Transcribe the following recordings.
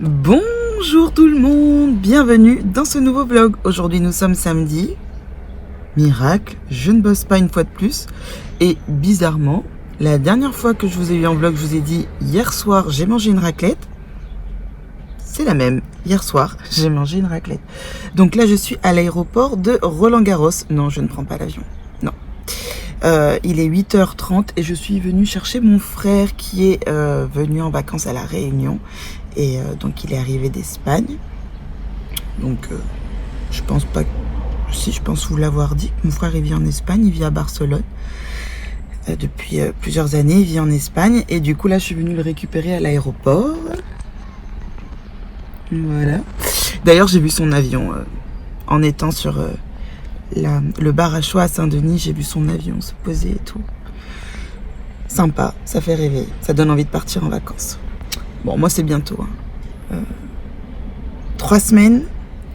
Bonjour tout le monde, bienvenue dans ce nouveau vlog. Aujourd'hui nous sommes samedi. Miracle, je ne bosse pas une fois de plus. Et bizarrement, la dernière fois que je vous ai eu en vlog, je vous ai dit hier soir j'ai mangé une raclette. C'est la même, hier soir j'ai mangé une raclette. Donc là je suis à l'aéroport de Roland-Garros. Non, je ne prends pas l'avion, non. Il est 8h30 et je suis venue chercher mon frère qui est venu en vacances à La Réunion. Et donc il est arrivé d'Espagne. Donc je pense pas... Si, je pense vous l'avoir dit. Mon frère il vit en Espagne, il vit à Barcelone. Depuis plusieurs années, il vit en Espagne. Et du coup là je suis venue le récupérer à l'aéroport. Voilà. D'ailleurs j'ai vu son avion en étant sur le bar à Choix à Saint-Denis. J'ai vu son avion se poser et tout. Sympa, ça fait rêver. Ça donne envie de partir en vacances. Bon, moi c'est bientôt. 3 semaines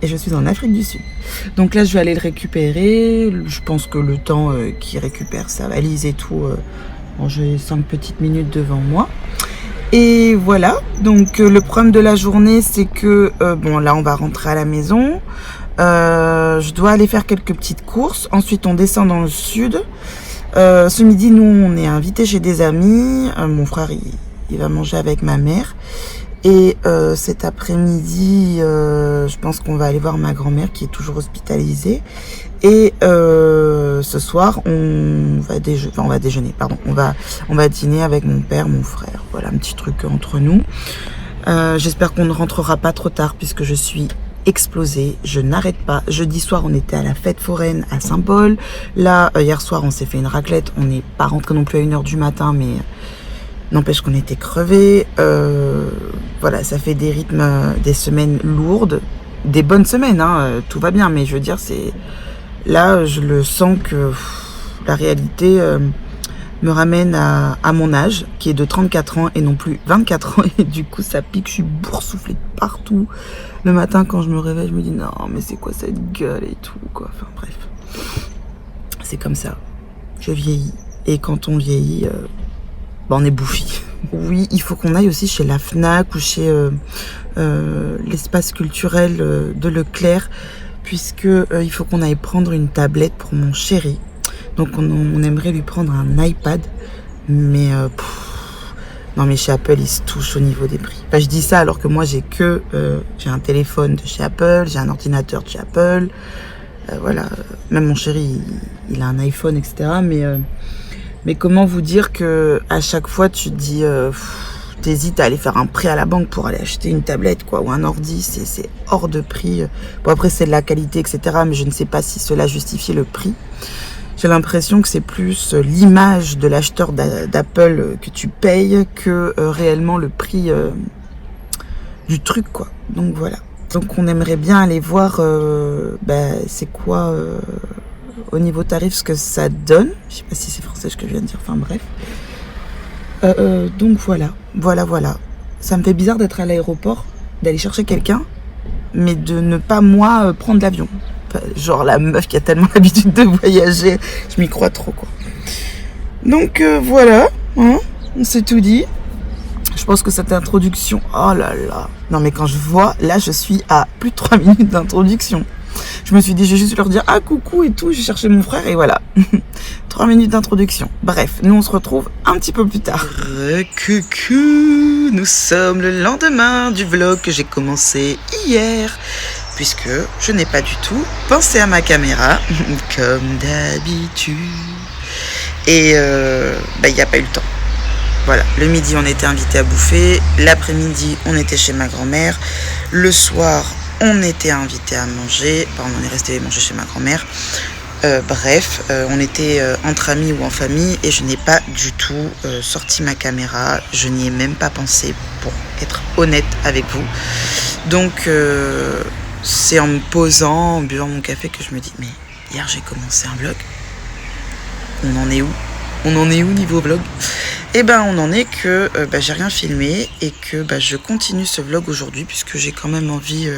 et je suis en Afrique du Sud. Donc là, je vais aller le récupérer. Je pense que le temps qu'il récupère sa valise et tout, bon, j'ai 5 petites minutes devant moi. Et voilà, donc le problème de la journée, c'est que, bon, là, on va rentrer à la maison. Je dois aller faire quelques petites courses. Ensuite, on descend dans le sud. Ce midi, nous, on est invités chez des amis. Mon frère, il va manger avec ma mère. Et cet après-midi, je pense qu'on va aller voir ma grand-mère qui est toujours hospitalisée. Et ce soir, on va déjeuner, pardon. On va dîner avec mon père, mon frère. Voilà, un petit truc entre nous. J'espère qu'on ne rentrera pas trop tard puisque je suis explosée. Je n'arrête pas. Jeudi soir, on était à la fête foraine à Saint-Paul. Là, hier soir, on s'est fait une raclette. On n'est pas rentré non plus à 1h du matin, mais... n'empêche qu'on était crevés. Voilà, ça fait des rythmes, des semaines lourdes. Des bonnes semaines, hein, tout va bien. Mais je veux dire, c'est... Là, je le sens que la réalité me ramène à mon âge, qui est de 34 ans et non plus 24 ans. Et du coup, ça pique, je suis boursouflée de partout. Le matin, quand je me réveille, je me dis, non, mais c'est quoi cette gueule et tout, quoi. Enfin, bref. C'est comme ça. Je vieillis. Et quand on vieillit... on est bouffi. Oui, il faut qu'on aille aussi chez la Fnac ou chez l'espace culturel de Leclerc, puisque il faut qu'on aille prendre une tablette pour mon chéri. Donc on aimerait lui prendre un iPad, mais non, mais chez Apple ils se touchent au niveau des prix. Enfin, je dis ça alors que moi j'ai un téléphone de chez Apple, j'ai un ordinateur de chez Apple, voilà. Même mon chéri il a un iPhone, etc. Mais comment vous dire que à chaque fois tu te dis, t'hésites à aller faire un prêt à la banque pour aller acheter une tablette, quoi, ou un ordi, c'est hors de prix. Bon, après c'est de la qualité, etc. Mais je ne sais pas si cela justifie le prix. J'ai l'impression que c'est plus l'image de l'acheteur d'Apple que tu payes que réellement le prix du truc, quoi. Donc voilà. Donc on aimerait bien aller voir, c'est quoi... au niveau tarif, ce que ça donne. Je sais pas si c'est français ce que je viens de dire, enfin bref. Donc voilà. Ça me fait bizarre d'être à l'aéroport, d'aller chercher quelqu'un, mais de ne pas moi prendre l'avion. Enfin, genre la meuf qui a tellement l'habitude de voyager, je m'y crois trop, quoi. Donc voilà, hein, on s'est tout dit. Je pense que cette introduction, oh là là. Non mais quand je vois, là je suis à plus de 3 minutes d'introduction. Je me suis dit, je vais juste leur dire ah coucou et tout, j'ai cherché mon frère et voilà. 3 minutes d'introduction. Bref, nous on se retrouve un petit peu plus tard. Coucou, nous sommes le lendemain du vlog que j'ai commencé hier, puisque je n'ai pas du tout pensé à ma caméra, comme d'habitude. Et il n'y a pas eu le temps. Voilà, le midi on était invités à bouffer, l'après-midi on était chez ma grand-mère, le soir on était invités à manger, on est resté manger chez ma grand-mère. On était entre amis ou en famille et je n'ai pas du tout sorti ma caméra. Je n'y ai même pas pensé, pour être honnête avec vous. Donc c'est en me posant, en buvant mon café que je me dis, mais hier j'ai commencé un vlog. On en est où ? On en est où niveau vlog ? Eh ben on en est que j'ai rien filmé et que je continue ce vlog aujourd'hui puisque j'ai quand même envie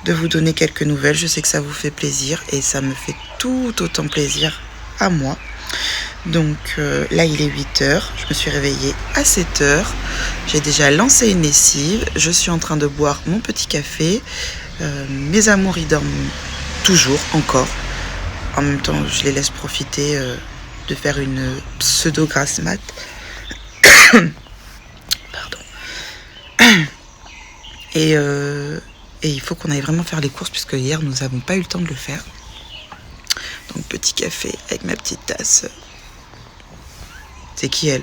de vous donner quelques nouvelles. Je sais que ça vous fait plaisir et ça me fait tout autant plaisir à moi. Donc là il est 8h, je me suis réveillée à 7h, j'ai déjà lancé une lessive, je suis en train de boire mon petit café, mes amours ils dorment toujours, encore. En même temps je les laisse profiter de faire une pseudo grasse mat. Pardon. Et il faut qu'on aille vraiment faire les courses puisque hier nous n'avons pas eu le temps de le faire. Donc petit café avec ma petite tasse. C'est qui elle?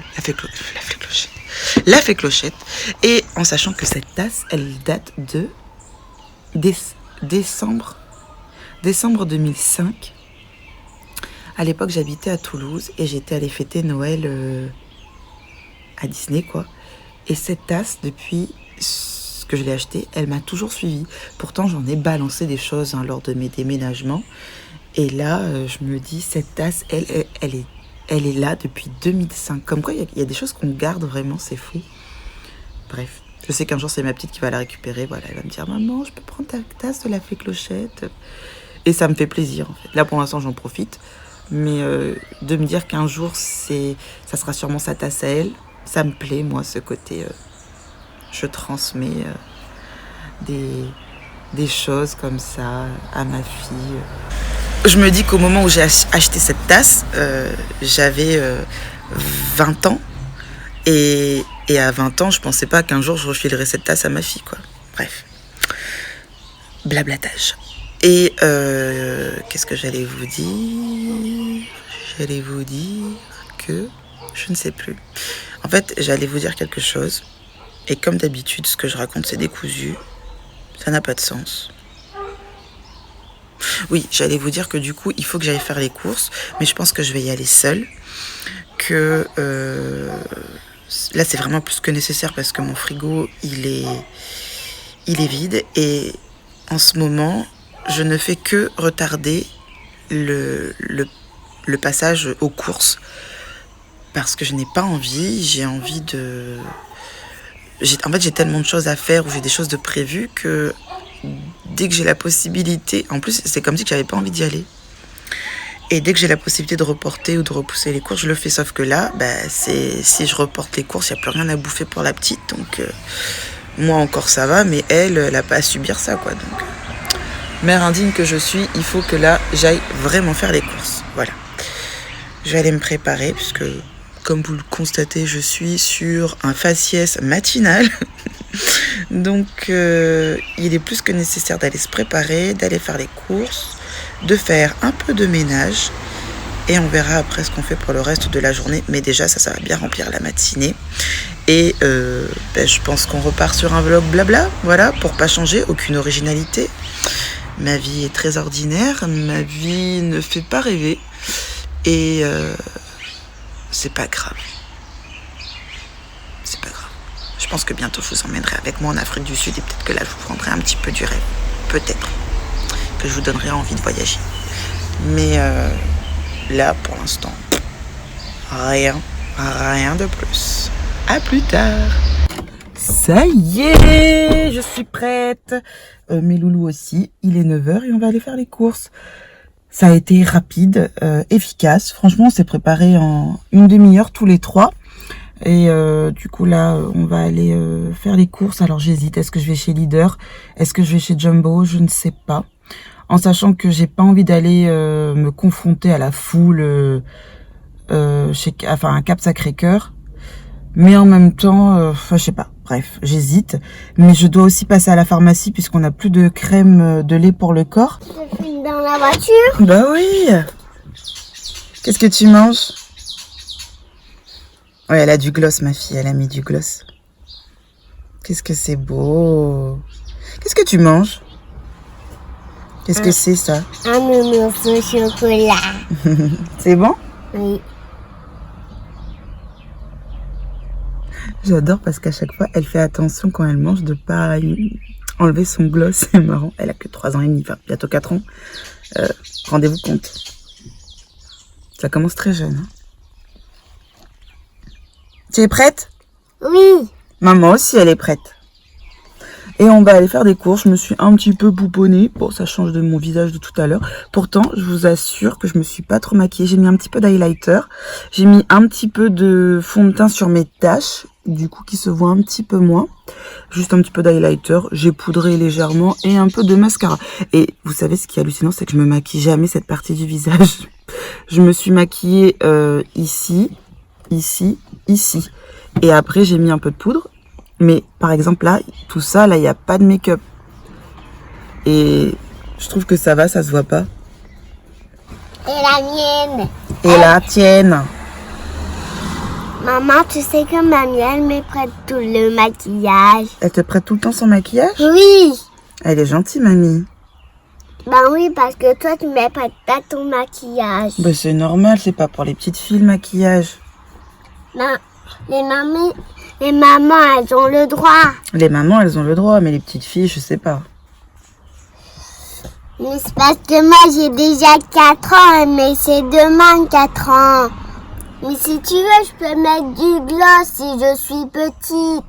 La fée Clochette. Et en sachant que cette tasse, elle date de décembre 2005. À l'époque, j'habitais à Toulouse et j'étais allée fêter Noël à Disney, quoi. Et cette tasse, depuis que je l'ai achetée, elle m'a toujours suivie. Pourtant, j'en ai balancé des choses lors de mes déménagements. Et là, je me dis, cette tasse, elle est là depuis 2005. Comme quoi, il y a des choses qu'on garde vraiment, c'est fou. Bref, je sais qu'un jour, c'est ma petite qui va la récupérer. Voilà, elle va me dire, maman, je peux prendre ta tasse de la fée Clochette? Et ça me fait plaisir, en fait. Là, pour l'instant, j'en profite. Mais de me dire qu'un jour, ça sera sûrement sa tasse à elle, ça me plaît, moi, ce côté... je transmets des choses comme ça à ma fille. Je me dis qu'au moment où j'ai acheté cette tasse, j'avais 20 ans. Et à 20 ans, je pensais pas qu'un jour je refilerais cette tasse à ma fille, quoi. Bref. Blablatage. Et qu'est-ce que j'allais vous dire? J'allais vous dire que... Je ne sais plus. En fait, j'allais vous dire quelque chose. Et comme d'habitude, ce que je raconte, c'est décousu. Ça n'a pas de sens. Oui, j'allais vous dire que du coup, il faut que j'aille faire les courses. Mais je pense que je vais y aller seule. Que là, c'est vraiment plus que nécessaire parce que mon frigo, il est vide. Et en ce moment, je ne fais que retarder le passage aux courses. Parce que je n'ai pas envie. J'ai envie de... En fait, j'ai tellement de choses à faire ou j'ai des choses de prévues que dès que j'ai la possibilité... En plus, c'est comme si j'avais pas envie d'y aller. Et dès que j'ai la possibilité de reporter ou de repousser les courses, je le fais. Sauf que là, si je reporte les courses, il n'y a plus rien à bouffer pour la petite. Donc, moi encore ça va, mais elle n'a pas à subir ça, quoi. Donc, mère indigne que je suis, il faut que là, j'aille vraiment faire les courses. Voilà. Je vais aller me préparer puisque... Comme vous le constatez, je suis sur un faciès matinal. Donc, il est plus que nécessaire d'aller se préparer, d'aller faire les courses, de faire un peu de ménage. Et on verra après ce qu'on fait pour le reste de la journée. Mais déjà, ça va bien remplir la matinée. Et je pense qu'on repart sur un vlog blabla. Voilà, pour pas changer, aucune originalité. Ma vie est très ordinaire. Ma vie ne fait pas rêver. Et... c'est pas grave. C'est pas grave. Je pense que bientôt je vous emmènerai avec moi en Afrique du Sud et peut-être que là je vous prendrai un petit peu du rêve. Peut-être que je vous donnerai envie de voyager. Mais là pour l'instant, rien de plus. À plus tard. Ça y est, je suis prête. Mes loulous aussi. Il est 9h et on va aller faire les courses. Ça a été rapide, efficace. Franchement, on s'est préparé en une demi-heure tous les trois. Et du coup, là, on va aller faire les courses. Alors, j'hésite. Est-ce que je vais chez Leader? Est-ce que je vais chez Jumbo? Je ne sais pas. En sachant que j'ai pas envie d'aller me confronter à la foule à Cap Sacré-Cœur. Mais en même temps, je sais pas. Bref, j'hésite. Mais je dois aussi passer à la pharmacie puisqu'on n'a plus de crème de lait pour le corps. Je suis dans la voiture. Bah oui. Qu'est-ce que tu manges? Ouais, elle a du gloss, ma fille. Elle a mis du gloss. Qu'est-ce que c'est beau. Qu'est-ce que tu manges? Qu'est-ce que c'est, ça? Un nounours au chocolat. C'est bon? Oui. J'adore parce qu'à chaque fois, elle fait attention quand elle mange de pas enlever son gloss. C'est marrant. Elle a que 3 ans et demi, enfin bientôt 4 ans. Rendez-vous compte. Ça commence très jeune. Hein. Tu es prête? Oui. Maman aussi, elle est prête. Et on va aller faire des courses. Je me suis un petit peu bouponnée. Bon, ça change de mon visage de tout à l'heure. Pourtant, je vous assure que je me suis pas trop maquillée. J'ai mis un petit peu d'highlighter. J'ai mis un petit peu de fond de teint sur mes taches. Du coup, qui se voit un petit peu moins. Juste un petit peu d'highlighter. J'ai poudré légèrement et un peu de mascara. Et vous savez, ce qui est hallucinant, c'est que je me maquille jamais cette partie du visage. Je me suis maquillée ici, ici, ici. Et après, j'ai mis un peu de poudre. Mais par exemple là, tout ça, là, il n'y a pas de make-up. Et je trouve que ça va, ça se voit pas. Et la mienne. Et la tienne. Maman, tu sais que mamie, elle me prête tout le maquillage. Elle te prête tout le temps son maquillage? Oui. Elle est gentille, mamie. Ben oui, parce que toi, tu me prêtes pas ton maquillage. Bah, c'est normal, c'est pas pour les petites filles le maquillage. Ben, les mamans, elles ont le droit. Les mamans, elles ont le droit, mais les petites filles, je sais pas. Mais c'est parce que moi, j'ai déjà 4 ans, mais c'est demain 4 ans. Mais si tu veux, je peux mettre du gloss si je suis petite.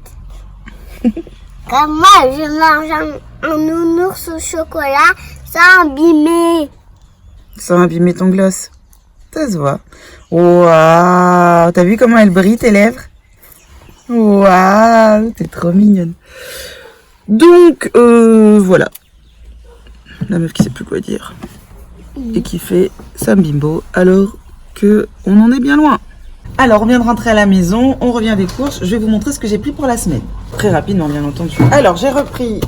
Comme moi, je mange un nounours au chocolat sans abîmer. Sans abîmer ton gloss. Ça se voit. Waouh! T'as vu comment elle brille tes lèvres? Waouh! T'es trop mignonne. Donc, voilà. La meuf qui sait plus quoi dire. Et qui fait sa bimbo alors que on en est bien loin. Alors, on vient de rentrer à la maison, on revient des courses. Je vais vous montrer ce que j'ai pris pour la semaine. Très rapidement, bien entendu. Alors, j'ai repris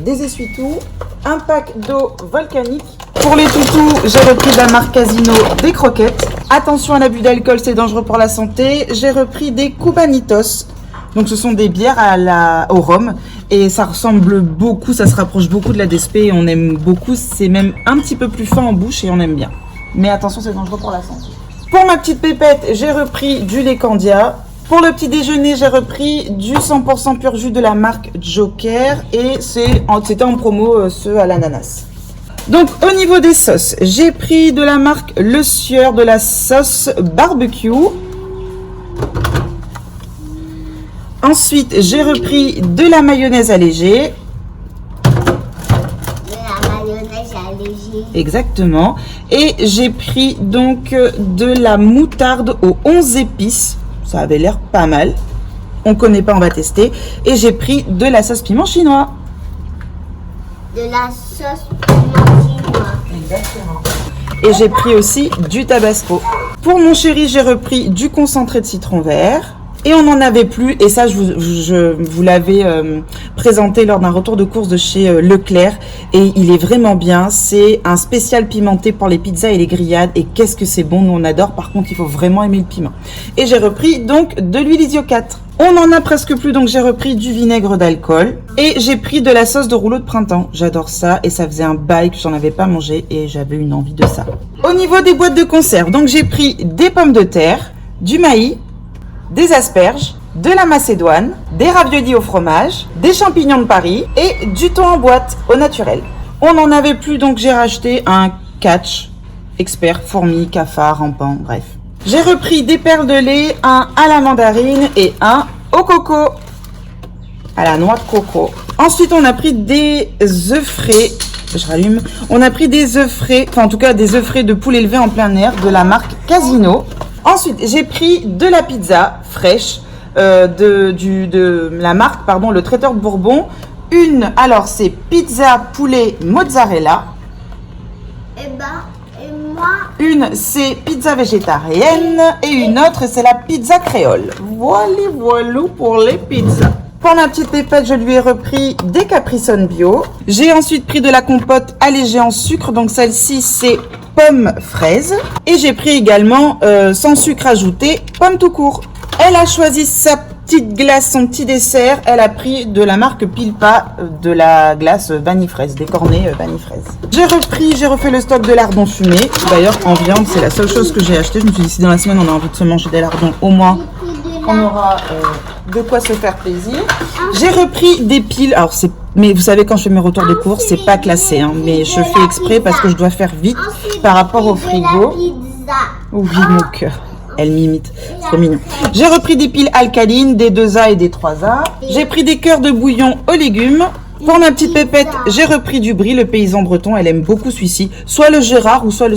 des essuie-tout, un pack d'eau volcanique. Pour les toutous, j'ai repris de la marque Casino des croquettes. Attention à l'abus d'alcool, c'est dangereux pour la santé. J'ai repris des Cubanitos. Donc, ce sont des bières au rhum. Et ça ressemble beaucoup, ça se rapproche beaucoup de la DSP. On aime beaucoup, c'est même un petit peu plus fin en bouche et on aime bien. Mais attention, c'est dangereux pour la santé. Pour ma petite pépette, j'ai repris du lait Candia. Pour le petit déjeuner, j'ai repris du 100% pur jus de la marque Joker. Et c'était en promo ceux à l'ananas. Donc au niveau des sauces, j'ai pris de la marque Le Sieur de la sauce barbecue. Ensuite, j'ai repris de la mayonnaise allégée. Exactement. Et j'ai pris donc de la moutarde aux 11 épices. Ça avait l'air pas mal. On connaît pas, on va tester. Et j'ai pris de la sauce piment chinois. De la sauce piment chinois. Exactement. Et j'ai pris aussi du tabasco. Pour mon chéri, j'ai repris du concentré de citron vert. Et on n'en avait plus, et ça je vous l'avais présenté lors d'un retour de course de chez Leclerc, et il est vraiment bien. C'est un spécial pimenté pour les pizzas et les grillades, et qu'est-ce que c'est bon, nous on adore. Par contre il faut vraiment aimer le piment. Et j'ai repris donc de l'huile Isio 4. On n'en a presque plus, donc j'ai repris du vinaigre d'alcool, et j'ai pris de la sauce de rouleau de printemps. J'adore ça, et ça faisait un bail que j'en avais pas mangé, et j'avais une envie de ça. Au niveau des boîtes de conserve, donc j'ai pris des pommes de terre, du maïs, des asperges, de la macédoine, des raviolis au fromage, des champignons de Paris et du thon en boîte au naturel. On n'en avait plus, donc j'ai racheté un catch expert fourmis, cafards, rampants, bref. J'ai repris des perles de lait, un à la mandarine et un au coco, à la noix de coco. Ensuite, on a pris des œufs frais. Je rallume. On a pris des œufs frais, enfin en tout cas des œufs frais de poulet élevé en plein air de la marque Casino. Ensuite, j'ai pris de la pizza fraîche de la marque, pardon, le Traiteur de Bourbon. Alors c'est pizza poulet mozzarella. Et moi. Une, c'est pizza végétarienne et une autre, c'est la pizza créole. Voilà pour les pizzas. Pour ma petite pépette, je lui ai repris des Capri-Sun bio. J'ai ensuite pris de la compote allégée en sucre, donc celle-ci c'est pomme fraise. Et j'ai pris également, sans sucre ajouté, pomme tout court. Elle a choisi sa petite glace, son petit dessert. Elle a pris de la marque Pilpa, de la glace vanille fraise, des cornets vanille fraise. J'ai refait le stock de lardons fumés. D'ailleurs, en viande, c'est la seule chose que j'ai acheté. Je me suis dit, si dans la semaine on a envie de se manger des lardons, au moins on aura de quoi se faire plaisir. J'ai repris des piles. Alors mais vous savez, quand je fais mes retours de course, c'est pas classé, hein, mais je fais exprès parce que je dois faire vite par rapport au frigo. Oui, mon cœur. Elle m'imite, c'est trop mignon. J'ai repris des piles alcalines, des 2A et des 3A. J'ai pris des cœurs de bouillon aux légumes. Pour ma petite pépette, j'ai repris du Brie, le paysan breton. Elle aime beaucoup celui-ci. Soit le Gérard ou soit le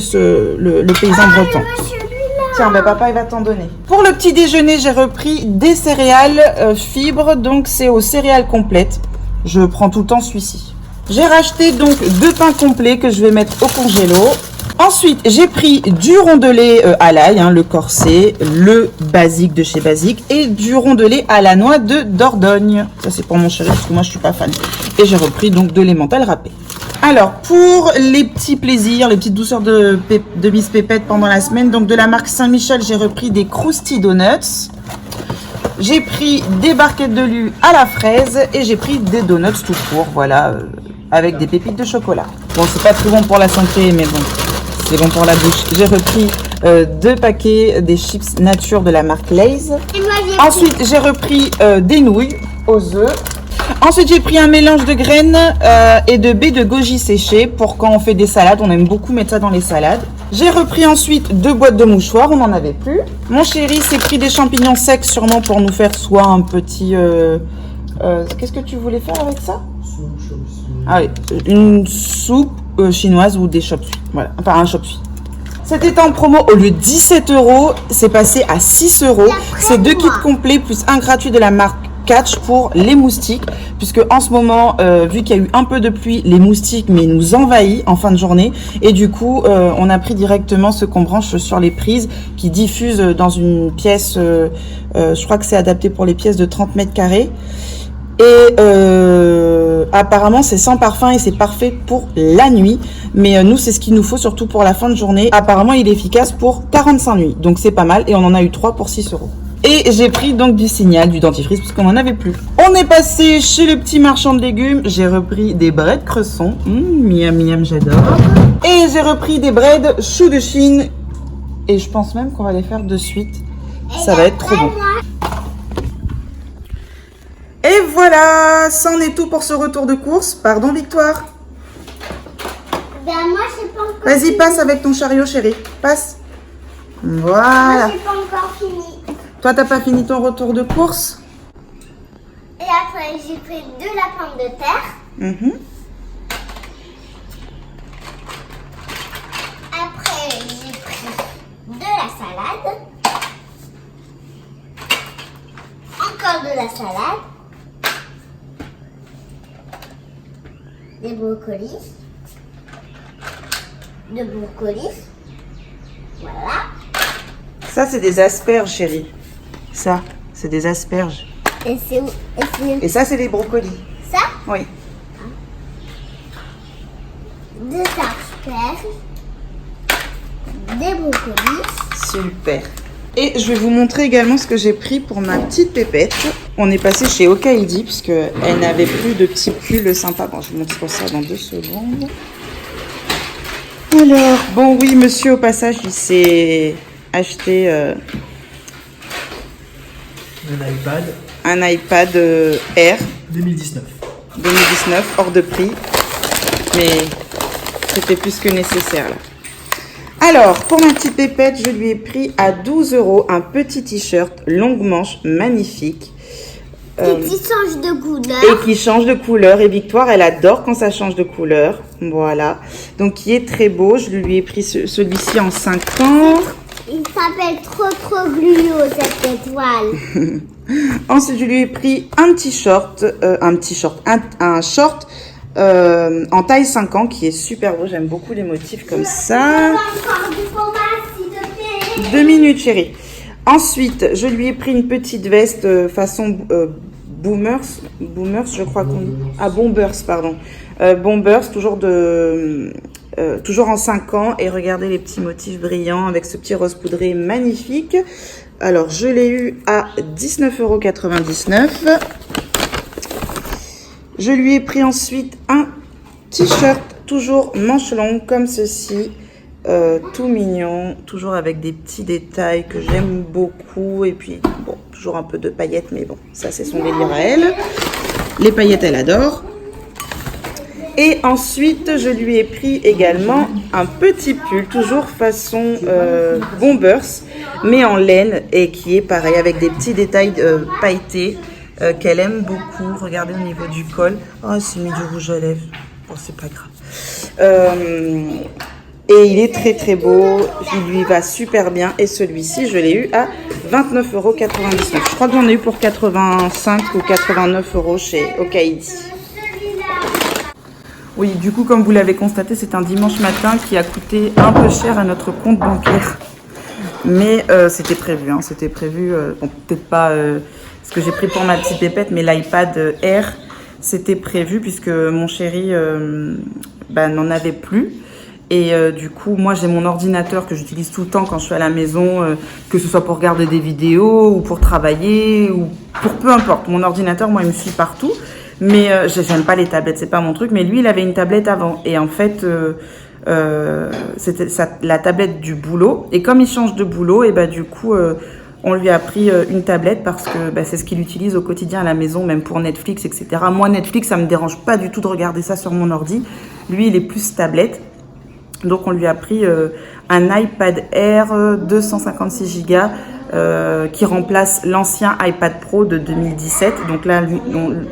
paysan breton. Tiens, ben papa, il va t'en donner. Pour le petit déjeuner, j'ai repris des céréales fibres. Donc, c'est aux céréales complètes. Je prends tout le temps celui-ci. J'ai racheté donc 2 pains complets que je vais mettre au congélo. Ensuite, j'ai pris du rondelet à l'ail, hein, le corset, le basique de chez Basique et du rondelet à la noix de Dordogne. Ça, c'est pour mon chéri parce que moi, je suis pas fan. Et j'ai repris donc de l'emmental râpé. Alors, pour les petits plaisirs, les petites douceurs de Miss Pépette pendant la semaine, donc de la marque Saint-Michel, j'ai repris des Krusty Donuts. J'ai pris des barquettes de lus à la fraise et j'ai pris des donuts tout court, voilà, avec des pépites de chocolat. Bon, c'est pas très bon pour la santé, mais bon, c'est bon pour la bouche. J'ai repris 2 paquets des chips nature de la marque Lay's. Ensuite, j'ai repris des nouilles aux œufs. Ensuite, j'ai pris un mélange de graines et de baies de goji séchées pour quand on fait des salades. On aime beaucoup mettre ça dans les salades. J'ai repris ensuite 2 boîtes de mouchoirs. On n'en avait plus. Mon chéri s'est pris des champignons secs sûrement pour nous faire soit un petit... qu'est-ce que tu voulais faire avec ça? Ah oui, une soupe chinoise ou des chop suey. Voilà, enfin un chop suey. C'était en promo au lieu de 17 €, c'est passé à 6 €. C'est 2 kits complets plus un gratuit de la marque Catch pour les moustiques, puisque en ce moment, vu qu'il y a eu un peu de pluie, les moustiques nous envahissent en fin de journée, et du coup, on a pris directement ce qu'on branche sur les prises qui diffusent dans une pièce. Je crois que c'est adapté pour les pièces de 30 mètres carrés. Et apparemment c'est sans parfum et c'est parfait pour la nuit. Mais nous c'est ce qu'il nous faut surtout pour la fin de journée. Apparemment il est efficace pour 45 nuits. Donc c'est pas mal et on en a eu 3 pour 6 €. Et j'ai pris donc du Signal, du dentifrice parce qu'on n'en avait plus. On est passé chez le petit marchand de légumes. J'ai repris des breads cresson. Miam miam, j'adore. Et j'ai repris des breads choux de Chine. Et je pense même qu'on va les faire de suite. Ça va être trop bon. Et voilà, ça en est tout pour ce retour de course. Pardon Victoire. Ben moi j'ai pas encore Vas-y, fini. passe avec ton chariot chéri. Passe. Voilà. Moi j'ai pas encore fini. Toi, t'as pas fini ton retour de course? Et après j'ai pris de la pomme de terre. Après j'ai pris de la salade. Encore de la salade. Des brocolis. De brocolis. Voilà. Ça, c'est des asperges, chérie. Ça, c'est des asperges. Et c'est Et ça, c'est des brocolis. ça, Oui. des asperges, des brocolis. Super. Et je vais vous montrer également ce que j'ai pris pour ma petite pépette. On est passé chez Okaidi puisque elle n'avait plus de petits pulls sympas. Bon, je vous montre ça dans 2 secondes. Alors, bon oui, monsieur, au passage, il s'est acheté un iPad Air 2019. 2019, hors de prix. Mais c'était plus que nécessaire là. Alors, pour ma petite pépette, je lui ai pris à 12 € un petit t-shirt longue manche magnifique. Qui change de couleur. Et qui change de couleur. Et Victoire, elle adore quand ça change de couleur. Voilà. Donc, qui est très beau. Je lui ai pris celui-ci en 5 ans. Il s'appelle trop gluo cette étoile. Ensuite, je lui ai pris un short en taille 5 ans qui est super beau. J'aime beaucoup les motifs comme ça. Encore du fromage, s'il te plaît. 2 minutes, chérie. Ensuite, je lui ai pris une petite veste façon boomers, je crois qu'on dit. Ah, bombers, pardon. Bombers, toujours en 5 ans. Et regardez les petits motifs brillants avec ce petit rose poudré magnifique. Alors, je l'ai eu à 19,99 €. Je lui ai pris ensuite un t-shirt toujours manche longue comme ceci. Tout mignon, toujours avec des petits détails que j'aime beaucoup. Et puis, bon, toujours un peu de paillettes, mais bon, ça c'est son délire à elle. Les paillettes, elle adore. Et ensuite, je lui ai pris également un petit pull, toujours façon bombers, mais en laine, et qui est pareil, avec des petits détails pailletés. qu'elle aime beaucoup. Regardez au niveau du col. Oh, c'est mis du rouge à lèvres. Bon, c'est pas grave. Et il est très très beau. Il lui va super bien. Et celui-ci, je l'ai eu à 29,99 €. Je crois que j'en ai eu pour 85 ou 89 € chez Okaïdi. Oui, du coup, comme vous l'avez constaté, c'est un dimanche matin qui a coûté un peu cher à notre compte bancaire. Mais c'était prévu, hein, c'était prévu. Bon, peut-être pas ce que j'ai pris pour ma petite pépette, mais l'iPad Air, c'était prévu puisque mon chéri n'en avait plus. Et du coup, moi, j'ai mon ordinateur que j'utilise tout le temps quand je suis à la maison, que ce soit pour regarder des vidéos ou pour travailler ou pour peu importe. Mon ordinateur, moi, il me suit partout. Mais j'aime pas les tablettes, c'est pas mon truc. Mais lui, il avait une tablette avant. Et en fait, c'était la tablette du boulot. Et comme il change de boulot, et du coup, on lui a pris une tablette parce que c'est ce qu'il utilise au quotidien à la maison, même pour Netflix, etc. Moi, Netflix, ça me dérange pas du tout de regarder ça sur mon ordi. Lui, il est plus tablette. Donc, on lui a pris un iPad Air 256 Go qui remplace l'ancien iPad Pro de 2017. Donc là,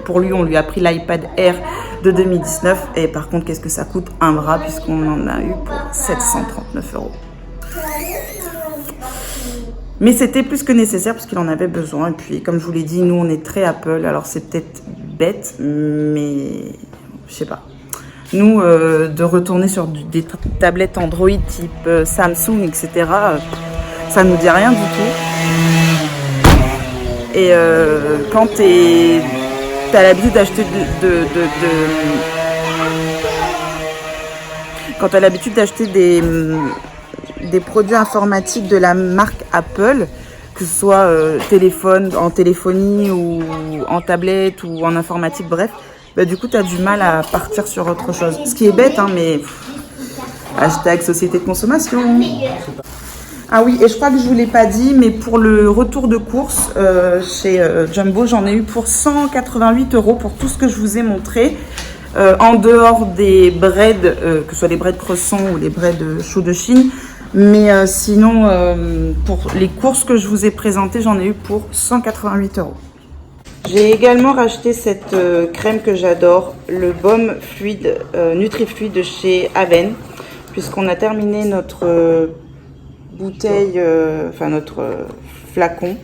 pour lui, on lui a pris l'iPad Air de 2019. Et par contre, qu'est-ce que ça coûte? Un bras, puisqu'on en a eu pour 739 €. Mais c'était plus que nécessaire parce qu'il en avait besoin. Et puis, comme je vous l'ai dit, nous, on est très Apple. Alors, c'est peut-être bête, mais je sais pas. Nous, de retourner sur des tablettes Android type Samsung, etc., ça ne nous dit rien du tout. Et quand t'as l'habitude d'acheter quand t'as l'habitude d'acheter des produits informatiques de la marque Apple, que ce soit téléphone, en téléphonie ou en tablette ou en informatique, bref, du coup, tu as du mal à partir sur autre chose. Ce qui est bête, hein, mais hashtag société de consommation. Ah oui, et je crois que je ne vous l'ai pas dit, mais pour le retour de course chez Jumbo, j'en ai eu pour 188 € pour tout ce que je vous ai montré. En dehors des breads, que ce soit les breads croissants ou les breads choux de Chine. Mais sinon, pour les courses que je vous ai présentées, j'en ai eu pour 188 €. J'ai également racheté cette crème que j'adore, le baume fluide, Nutrifluide de chez Aven, puisqu'on a terminé notre bouteille, notre flacon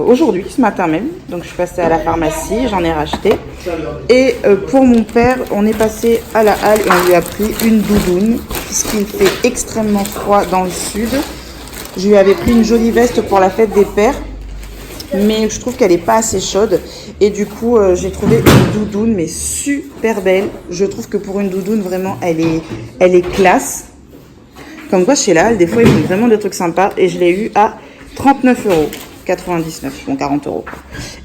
aujourd'hui, ce matin même. Donc je suis passée à la pharmacie, j'en ai racheté. Et pour mon père, on est passé à la halle et on lui a pris une doudoune, puisqu'il fait extrêmement froid dans le sud. Je lui avais pris une jolie veste pour la fête des pères, mais je trouve qu'elle n'est pas assez chaude. Et du coup, j'ai trouvé une doudoune, mais super belle. Je trouve que pour une doudoune, vraiment, elle est classe. Comme quoi, chez la Halle, des fois, ils font vraiment des trucs sympas. Et je l'ai eu à 39,99 €, bon 40 €.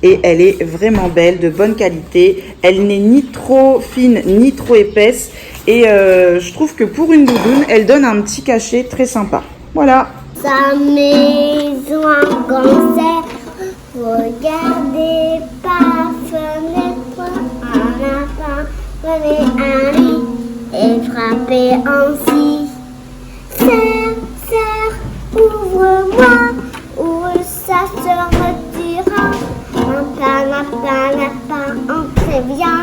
Et elle est vraiment belle, de bonne qualité. Elle n'est ni trop fine, ni trop épaisse. Et je trouve que pour une doudoune, elle donne un petit cachet très sympa. Voilà. Sa maison en concert. Regardez par fenêtre, un lapin, prenez un lit et frappez ainsi. Sœur, ouvre-moi, ou sa sœur me dira. Lapin, entrez bien,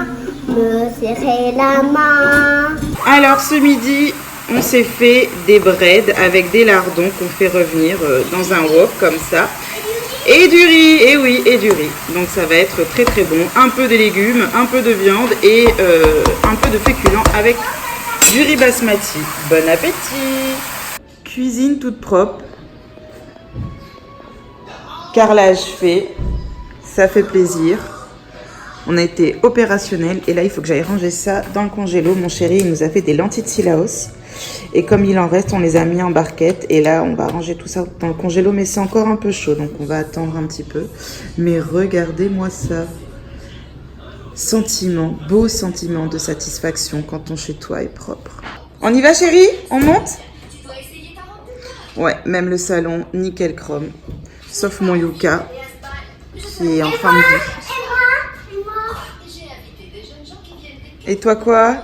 me serrez la main. Alors ce midi, on s'est fait des breads avec des lardons qu'on fait revenir dans un wok comme ça. Et du riz, et oui, et du riz. Donc ça va être très très bon. Un peu de légumes, un peu de viande et un peu de féculents avec du riz basmati. Bon appétit! Cuisine toute propre. Carrelage fait. Ça fait plaisir. On a été opérationnel et là il faut que j'aille ranger ça dans le congélo. Mon chéri il nous a fait des lentilles de Sillaos. Et comme il en reste, on les a mis en barquette. Et là, on va ranger tout ça dans le congélo. Mais c'est encore un peu chaud, donc on va attendre un petit peu. Mais regardez-moi ça. Sentiment, beau sentiment de satisfaction quand ton chez toi est propre. On y va, chérie? On monte? Ouais, même le salon, nickel chrome. Sauf mon Yuka, qui est en fin de vie. Et toi, quoi?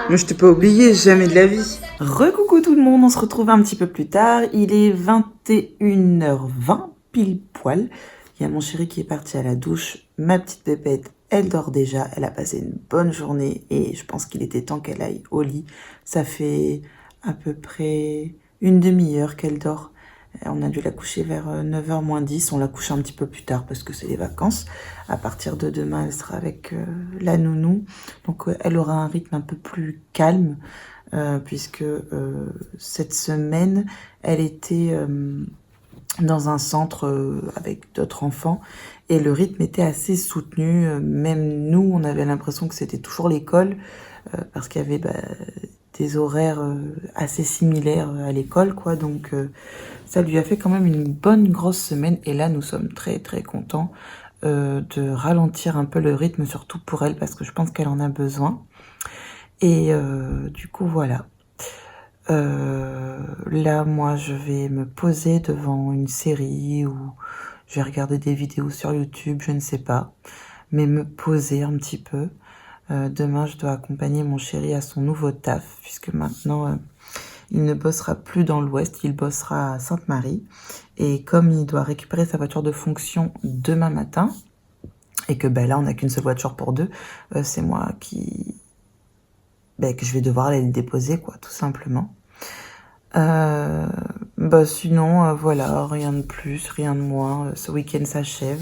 Moi, je t'ai pas oublié, jamais de la vie. Recoucou tout le monde, on se retrouve un petit peu plus tard. Il est 21h20. pile poil. Il y a mon chéri qui est parti à la douche. Ma petite pépette, elle dort déjà. Elle a passé une bonne journée et je pense qu'il était temps qu'elle aille au lit. Ça fait à peu près une demi-heure qu'elle dort. On a dû la coucher vers 9h moins 10. On l'a couchée un petit peu plus tard parce que c'est les vacances. À partir de demain, elle sera avec la nounou. Donc, elle aura un rythme un peu plus calme puisque cette semaine, elle était dans un centre avec d'autres enfants et le rythme était assez soutenu. Même nous, on avait l'impression que c'était toujours l'école parce qu'il y avait des horaires assez similaires à l'école, quoi. Donc, ça lui a fait quand même une bonne grosse semaine. Et là, nous sommes très, très contents de ralentir un peu le rythme, surtout pour elle, parce que je pense qu'elle en a besoin. Et du coup, voilà. Là, moi, je vais me poser devant une série ou je vais regarder des vidéos sur YouTube, je ne sais pas. Mais me poser un petit peu. Demain, je dois accompagner mon chéri à son nouveau taf, puisque maintenant, il ne bossera plus dans l'Ouest, il bossera à Sainte-Marie. Et comme il doit récupérer sa voiture de fonction demain matin, et que là, on n'a qu'une seule voiture pour deux, c'est moi que je vais devoir aller le déposer, quoi, tout simplement. Sinon, voilà, rien de plus, rien de moins. Ce week-end s'achève.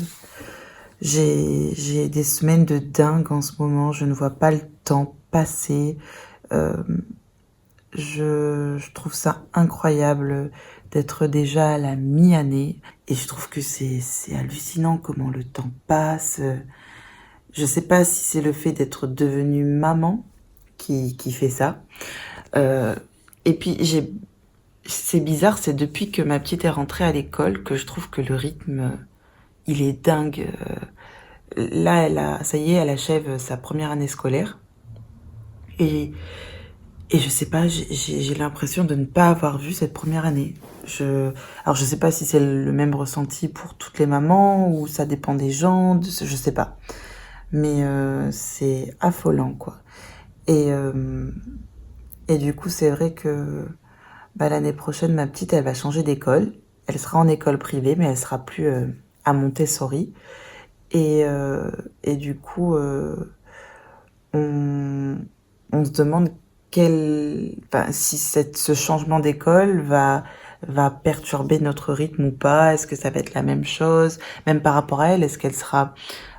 J'ai des semaines de dingue en ce moment. Je ne vois pas le temps passer. Je trouve ça incroyable d'être déjà à la mi-année. Et je trouve que c'est hallucinant comment le temps passe. Je sais pas si c'est le fait d'être devenue maman qui fait ça. Et puis, c'est bizarre, c'est depuis que ma petite est rentrée à l'école que je trouve que le rythme, il est dingue. Là, ça y est, elle achève sa première année scolaire. Et je sais pas, j'ai l'impression de ne pas avoir vu cette première année. Alors je sais pas si c'est le même ressenti pour toutes les mamans ou ça dépend des gens, je sais pas. Mais c'est affolant, quoi. Et du coup, c'est vrai que l'année prochaine, ma petite, elle va changer d'école. Elle sera en école privée, mais elle sera plus à Montessori. Et du coup, on se demande si ce changement d'école va perturber notre rythme ou pas. Est-ce que ça va être la même chose? Même par rapport à elle, est-ce qu'elle sera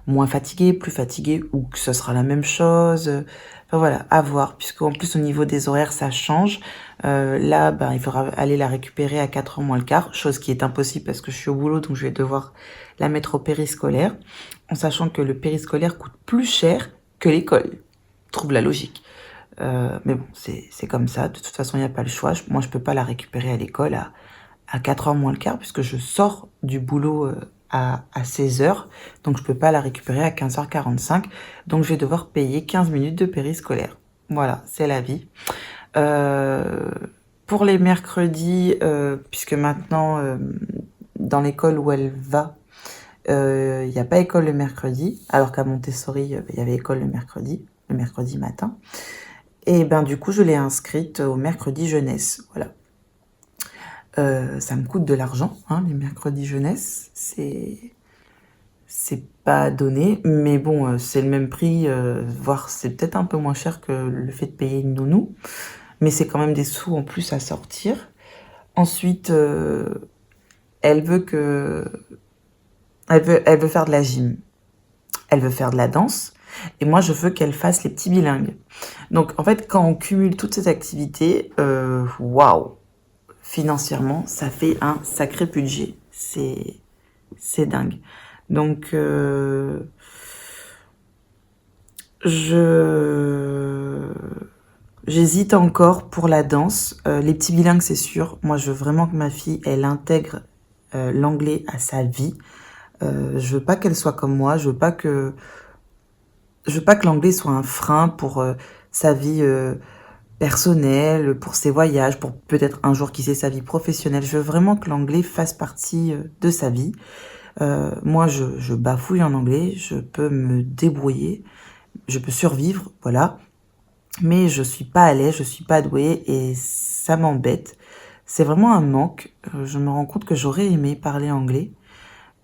moins fatiguée, plus fatiguée, ou que ce sera la même chose? Enfin voilà, à voir, puisqu'en plus au niveau des horaires, ça change. Là, il faudra aller la récupérer à 4h moins le quart, chose qui est impossible parce que je suis au boulot, donc je vais devoir la mettre au périscolaire, en sachant que le périscolaire coûte plus cher que l'école. Trouve la logique. Mais bon, c'est comme ça. De toute façon, il n'y a pas le choix. Moi, je peux pas la récupérer à l'école à 4h moins le quart, puisque je sors du boulot à 16h. Donc, je peux pas la récupérer à 15h45. Donc, je vais devoir payer 15 minutes de périscolaire. Voilà, c'est la vie. Pour les mercredis, puisque maintenant, dans l'école où elle va, il n'y a pas école le mercredi, alors qu'à Montessori, il y avait école le mercredi matin. Et du coup, je l'ai inscrite au mercredi jeunesse, voilà. Ça me coûte de l'argent, les mercredis jeunesse, c'est pas donné, mais bon, c'est le même prix, voire c'est peut-être un peu moins cher que le fait de payer une nounou, mais c'est quand même des sous en plus à sortir. Ensuite, elle veut faire de la gym, elle veut faire de la danse, et moi je veux qu'elle fasse les petits bilingues. Donc en fait, quand on cumule toutes ces activités, waouh, financièrement, ça fait un sacré budget. C'est dingue. Donc j'hésite encore pour la danse. Les petits bilingues, c'est sûr. Moi, je veux vraiment que ma fille, elle intègre l'anglais à sa vie. Je veux pas qu'elle soit comme moi. Je veux pas que l'anglais soit un frein pour sa vie personnelle, pour ses voyages, pour peut-être un jour qui sait sa vie professionnelle. Je veux vraiment que l'anglais fasse partie de sa vie. Moi, je bafouille en anglais, je peux me débrouiller, je peux survivre, voilà. Mais je suis pas à l'aise, je suis pas douée et ça m'embête. C'est vraiment un manque. Je me rends compte que j'aurais aimé parler anglais.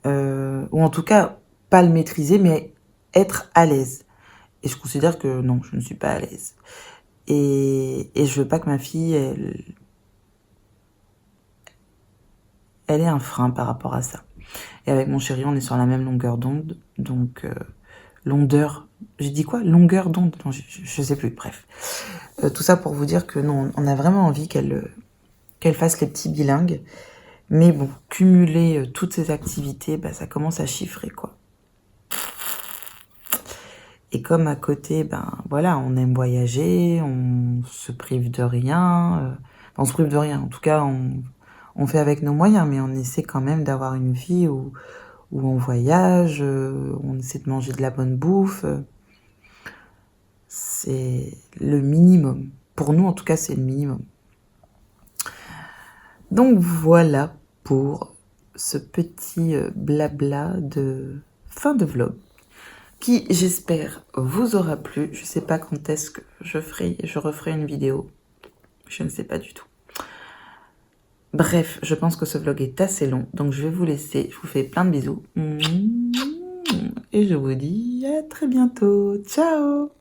ou en tout cas, pas le maîtriser, mais être à l'aise. Et je considère que non, je ne suis pas à l'aise. Et je veux pas que ma fille, elle ait un frein par rapport à ça. Et avec mon chéri, on est sur la même longueur d'onde. Donc, j'ai dit quoi? Longueur d'onde? Non, je sais plus, bref. Tout ça pour vous dire que non, on a vraiment envie qu'elle fasse les petits bilingues. Mais bon, cumuler toutes ces activités, bah, ça commence à chiffrer, quoi. Et comme à côté, ben voilà, on aime voyager, on se prive de rien. On se prive de rien, en tout cas, on fait avec nos moyens, mais on essaie quand même d'avoir une vie où on voyage, on essaie de manger de la bonne bouffe. C'est le minimum. Pour nous, en tout cas, c'est le minimum. Donc voilà pour ce petit blabla de fin de vlog qui, j'espère, vous aura plu. Je sais pas quand est-ce que je referai une vidéo. Je ne sais pas du tout. Bref, je pense que ce vlog est assez long, donc je vais vous laisser. Je vous fais plein de bisous. Et je vous dis à très bientôt. Ciao!